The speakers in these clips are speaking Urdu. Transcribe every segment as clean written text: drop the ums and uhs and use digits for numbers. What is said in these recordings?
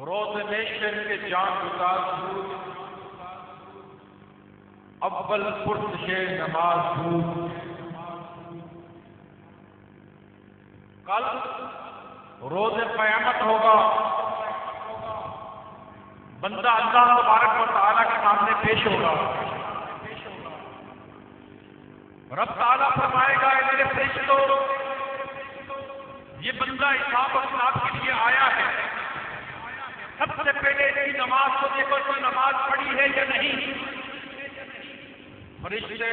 روز محشر کے جان گزار بود، اول پرسش نماز بود۔ کل روز قیامت ہوگا، بندہ اللہ تبارک و تعالیٰ کے سامنے پیش ہوگا، رب تعالیٰ فرمائے گا اے میرے فرشتوں، یہ بندہ حساب و کتاب کے لیے آیا ہے، سب سے پہلے اس کی نماز کو دیکھو تو نماز پڑھی ہے یا نہیں۔ فرشتے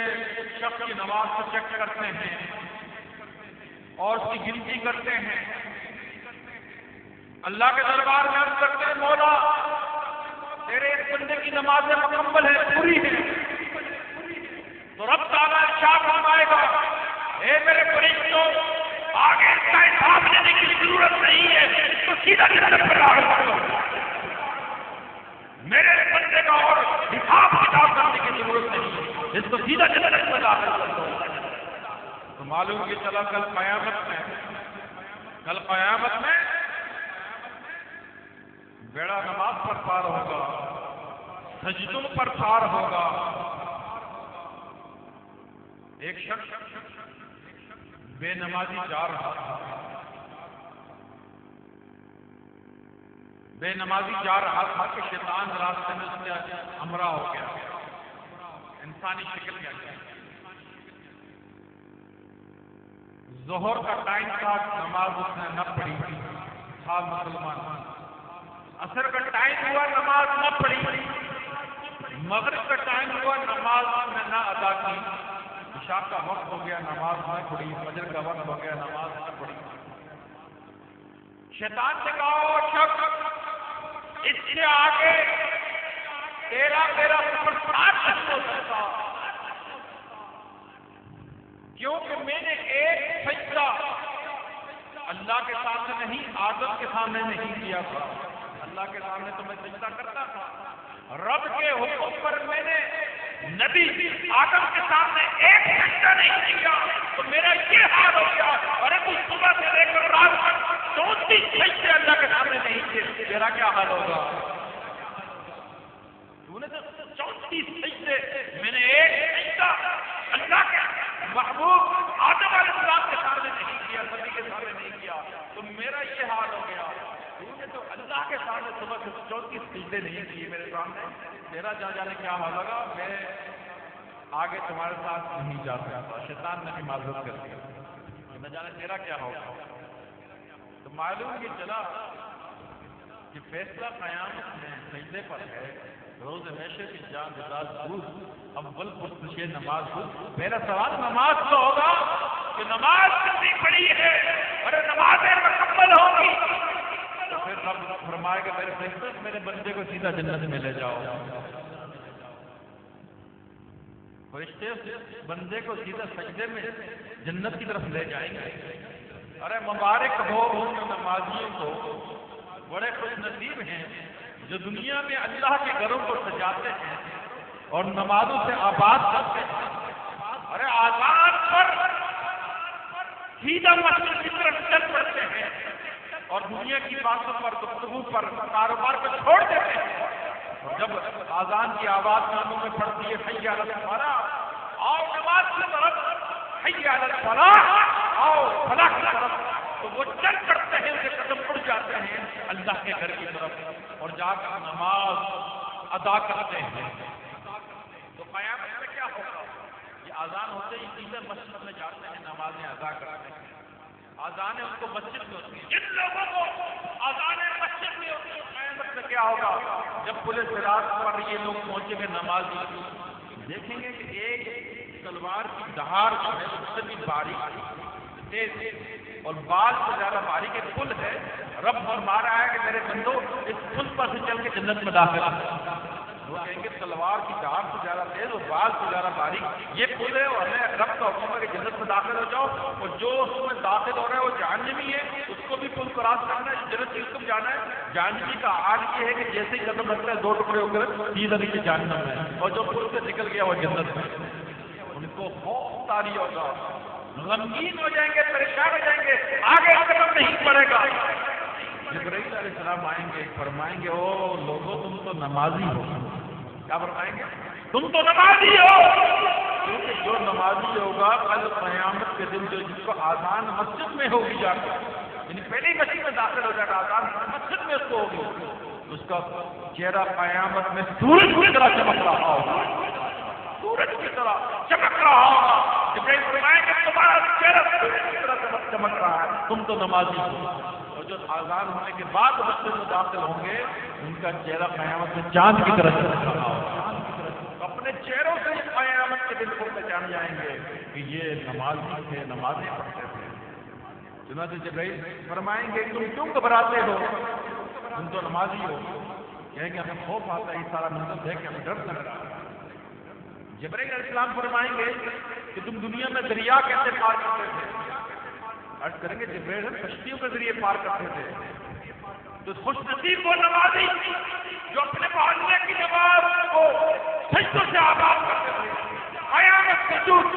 شخص کی نماز کو چیک کرتے ہیں اور اس کی گنتی کرتے ہیں، اللہ کے دربار میں عرض کرتے ہیں مولا تیرے اس بندے کی نماز مکمل ہے، پوری ہے، تو رب تعالیٰ ارشاد فرمائے گا اے میرے فرشتوں آگے اس کا حساب لینے کی ضرورت نہیں ہے، تو سیدھا جنت میں داخل کر دو، میرے بندے کا اور حساب کتاب کرنے کی ضرورت نہیں ہے، اس کو سیدھا جنت میں داخل کر دو۔ تو معلوم کہ چلا کل قیامت میں بیڑا نماز پر پار ہوگا، سجدوں پر پار ہوگا۔ ایک شخص بے نمازی جا رہا تھا، بے نمازی جا رہا تھا کہ شیطان راستے میں اس سے ہمراہ ہو گیا، انسانی شکل میں آیا۔ ظہر کا ٹائم تھا، نماز اس نے نہ پڑھی تھا مسلمان، عصر کا ٹائم ہوا نماز نہ پڑھی، مغرب کا ٹائم ہوا نماز میں نہ ادا کی، عشاء کا وقت ہو گیا نماز نہ پڑھی، فجر کا وقت ہو گیا نماز نہ پڑھی۔ شیطان سے کہا شخص اس سے آگے تیرا سفر ساتھ نہیں ہو سکتا، کیونکہ میں نے ایک سجدہ اللہ کے سامنے نہیں آدم کے سامنے نہیں کیا تھا، اللہ کے سامنے تو میں سجدہ کرتا تھا، رب کے حکم پر میں نے نبی آدم کے سامنے ایک سجدہ نہیں کیا، تو میرا یہ حال ہو گیا، ارے تو صبح سے لے کر رات تک 34 سجدے اللہ کے سامنے نہیں کیے، میرا کیا حال ہوگا؟ تو نے تو 34 سجدے، میں نے ایک سجدہ اللہ کے محبوب آدم علیہ السلام کے سامنے نہیں کیا، نبی کے سامنے نہیں کیا، تو میرا یہ حال ہو گیا۔ تو اللہ کے سامنے صبح سے 34 سجدے نہیں کیے میرے سامنے، میرا جانے کیا حال ہوگا؟ میں آگے تمہارے ساتھ نہیں جا سکتا، شیطان نے بھی معذرت کر دیا، نہ جانے تیرا کیا ہوگا۔ تو معلوم یہ چلا کہ فیصلہ قیامت میں سجدے پر ہے، روز محشر کی جان گزار بود، اول پرسش نماز بود۔ میرا سوال نماز تو ہوگا کہ نماز کتنی پڑھی ہے، ارے نمازیں مکمل ہوگی، تو پھر رب فرمائے گا میرے فرشتے میرے بندے کو سیدھا جنت میں لے جاؤ، فرشتے بندے کو سیدھا سجدے میں جنت کی طرف لے جائیں گے۔ ارے مبارک ہو ان نمازیوں کو، بڑے خوش نصیب ہیں جو دنیا میں اللہ کے گھروں کو سجاتے ہیں اور نمازوں سے آباد کرتے ہیں۔ ارے آزان پر سیدھا مسجد کی طرف چل پڑتے ہیں اور دنیا کی باتوں پر، گفتگو پر، کاروبار کو چھوڑ دیتے ہیں، اور جب آزان کی آواز کانوں میں پڑتی ہے حی علی الفلاح، آؤ نماز کی طرف، حی علی الفلاح، آؤ فلاح کی طرف، تو وہ چل پڑتے ہیں، ان کے قدم اڑ جاتے ہیں اللہ کے گھر کی طرف اور جا کر نماز ادا کرتے ہیں۔ تو قیامت میں کیا ہوگا؟ یہ آزان ہوتے ہی سیدھے مسجد میں جاتے ہیں، نمازیں ادا کرتے ہیں، آزانیں ان کو مسجد میں ہوتی ہیں، جن لوگوں کو آزانیں مسجد میں ہوتی ہیں، قیامت میں کیا ہوگا؟ جب پولیس صراط پر یہ لوگ پہنچیں گے نمازی، دیکھیں گے کہ ایک تلوار کی دھار جو ہے اس سے بھی باریک تیز اور بال سے زیادہ باریک ایک پل ہے، رب فرما رہا ہے کہ میرے بندو اس پل پر سے چل کے جنت میں داخل ہو۔ وہ کہیں گے تلوار کی دھار سے زیادہ تیز اور بال سے زیادہ باریک یہ پل ہے، اور ہمیں رب کا حکم ہے کہ جنت میں داخل ہو جاؤ، اور جو اس میں داخل ہو رہا ہے وہ جہنمی ہے، اس کو بھی پل کراس کرنا ہے، جنت کی طرف جانا ہے۔ جہنمی کا حال یہ ہے کہ جیسے ہی قدم رکھتا ہے 2 ٹکڑے ہو کر سیدھا نیچے جہنم ہے، اور جو پل سے نکل گیا وہ جنت میں۔ ان کو خوف طاری ہوگا، غمگین ہو جائیں گے، پریشان ہو جائیں گے، آگے قدم نہیں پڑے گا۔ جبرائیل علیہ السلام آئیں گے، فرمائیں گے او لوگوں تم تو نمازی ہو. کیا فرمائیں گے؟ تم تو نمازی ہو. کیونکہ جو نمازی ہوگا کل قیامت کے دن جو جس کو آذان مسجد میں ہوگی جا کر، یعنی پہلی مسجد میں داخل ہو جائے گا، آذان مسجد میں اس کو ہوگی، اس کا چہرہ قیامت میں سورج کی طرح چمک رہا ہوگا، سورج کی طرح چمک رہا ہوگا. جبرائیل فرمائیں گے تمہارا چہرہ سورج کی طرح چمک رہا ہے، تم تو نمازی ہو. اور جو آزان ہونے کے بعد مسجد میں داخل ہوں گے ان کا چہرہ قیامت میں چاند کی طرح چمک رہا ہوگا. اپنے چہروں سے قیامت کے دن کو پہچان جائیں گے کہ یہ نمازی تھے، نمازیں پڑھتے تھے. چنانچہ جبرائیل فرمائیں گے تم کیوں گھبراتے ہو، تم تو نمازی ہو. کہیں گے ہمیں خوف آتا ہے یہ سارا منظر دیکھ کے ہمیں ڈر لگ رہا ہے. جبرائیل علیہ السلام فرمائیں گے کہ تم دنیا میں دریا کیسے پار کرتے تھے. عرض کریں گے جبرائیل کشتیوں کے ذریعے پار کرتے تھے. تو خوش نصیب وہ نمازی جو اپنے محلے کی نماز کو سجدوں سے آباد کرتے تھے، قیامت سجود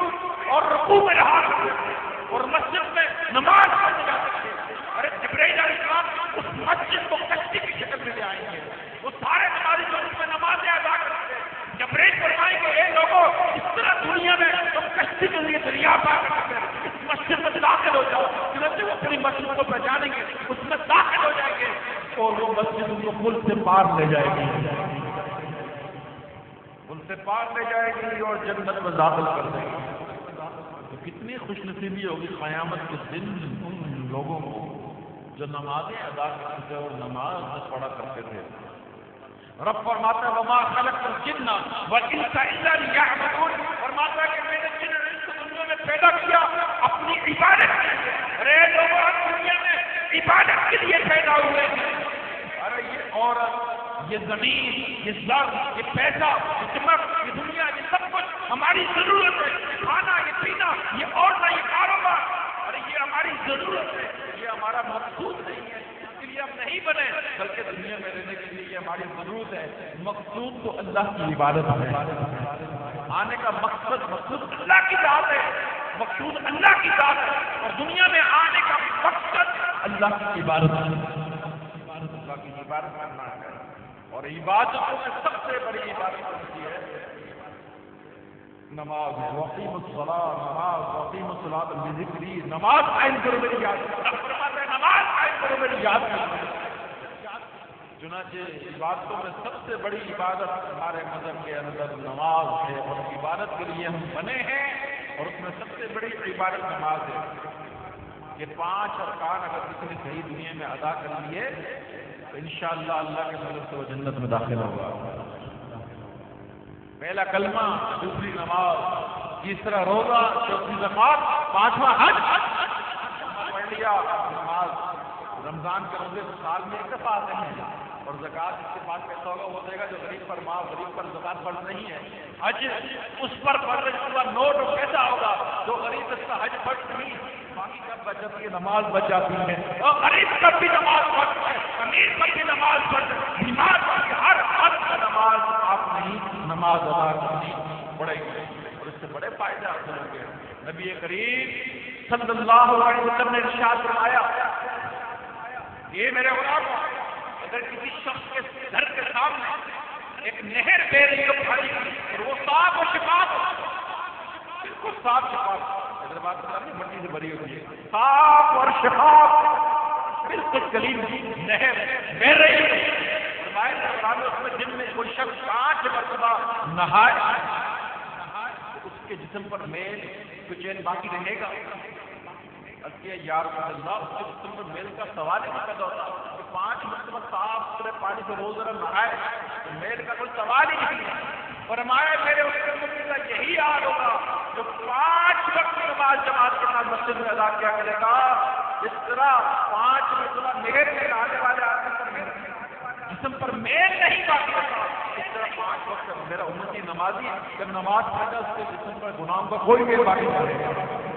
اور رکوع میں رہا کرتے تھے اور مسجد میں نماز پڑھنے جاتے تھے. ارے جبرائیل علیہ السلام اس مسجد کو کشتی کی شکل میں لے آئیں گے. وہ سارے نمازی جو اس میں نمازیں ادا کرتے ہیں جبرائیل فرمائیں گے اے لوگوں اس طرح دنیا میں تم کشتی کے لیے دریا پار کرتے ہیں، اس مسجد میں داخل ہو جاؤ. چنانچہ وہ اپنی مسجد کو پہچانیں گے، اس میں داخل ہو جائیں گے اور وہ مسجد ان کو پل سے پار لے جائے گی، پل سے پار لے جائے گی اور جنت میں داخل کر دے گی. تو کتنی خوش نصیبی ہوگی قیامت کے دن ان لوگوں کو جو نمازیں ادا کرتے تھے اور نماز پڑھا کرتے تھے. رب فرماتا ہے وما خلقت الجن والانس الا ليعبدون. فرماتا ہے کہ میں نے جن اور انس کو دنیا میں پیدا کیا اپنی عبادت کے لیے. ارے لوگوں آپ دنیا میں عبادت کے لیے پیدا ہوئے ہیں. ارے یہ عورت، یہ زمین، یہ زر، یہ پیسہ، یہ چمک، یہ دنیا، یہ سب کچھ ہماری ضرورت ہے. یہ کھانا، یہ پینا، یہ عورت، یہ کاروبار، ارے یہ ہماری ضرورت ہے، یہ ہمارا مقصود نہیں ہے، ہم نہیں بنے، بلکہ دنیا میں رہنے کے لیے یہ ہماری ضرورت ہے. مقصود تو اللہ کی عبادت ہے. آنے کا مقصود اللہ کی ذات ہے، مقصود اللہ کی ذات ہے اور دنیا میں آنے کا مقصد اللہ کی عبادت ہے. اللہ کی عبادت کرنا ہے اور عبادتوں میں سب سے بڑی عبادت ہوتی ہے نماز. وقیم الصلاۃ، نماز وقیم الصلاۃ بذکری، نماز قائم کرو میری یاد. نماز قائم کرو میری یاد. چنانچہ عبادتوں میں سب سے بڑی عبادت ہمارے مذہب کے اندر نماز ہے اور عبادت کے لیے ہم بنے ہیں اور اس میں سب سے بڑی عبادت نماز ہے. یہ 5 ارکان اگر کسی نے صحیح دنیا میں ادا کر لیے تو انشاءاللہ اللہ کے فضل سے وہ جنت میں داخل ہوگا. پہلا کلمہ، دوسری نماز، تیسرا روزہ، چوتھی زکوٰۃ، 5واں حج. پڑھ لیا نماز. رمضان کے روزے سال میں ایک دفعہ آتے ہیں اور زکوٰۃ جس کے پاس پیسہ ہوگا وہ دے گا، جو غریب پر ماں، غریب پر زکوٰۃ فرض نہیں ہے. حج اس پر فرض جس کا نوٹ اور پیسہ ہوگا، جو غریب اس کا حج فرض نہیں. باقی کا بچت کی نماز بچ جاتی ہے اور غریب پر بھی نماز فرض ہے، امیر پر بھی نماز فرض ہے، بیمار پر بھی. ہر حد کا نماز آپ نہیں نماز ادا کرنی پڑے گی اور اس سے بڑے فائدے حاصل ہوں گے. نبی کریم صلی اللہ علیہ وسلم نے ارشاد فرمایا یہ میرے غلام اگر کسی شخص کے گھر کے سامنے ایک نہر بہ رہی ہو کھڑی اور وہ صاف اور شفاف، بالکل صاف شفاف، اگر بات کریں مٹی سے بھری ہوئی ہے، صاف اور شفاف بالکل کلیم نہر بہ رہی ہے، اس میں دن میں کوئی شخص 5 مرتبہ نہائے تو اس کے جسم پر میل کوئی چین باقی رہے گا. یا رسول اللہ اس کے جسم پر میل کا سوال ہی نہیں پیدا ہوتا کہ 5 مرتبہ صاف ستھرے پانی سے روز نہائے تو میل کا کوئی سوال ہی نہیں. فرمایا میرے اس کے مجھے کا یہی حال ہوگا جو 5 وقت نماز جماعت کے ساتھ مسجد میں ادا کیا کرے گا. اس طرح 5 مرتبہ نہر میں نہانے والے آدمی پر جسم پر میل نہیں باقی ہوتا. اس طرح 5 وقت میرا امتی نمازی جب نماز پڑھے گا اس کے جسم پر گناہوں کا کوئی میل باقی نہیں رہے گا.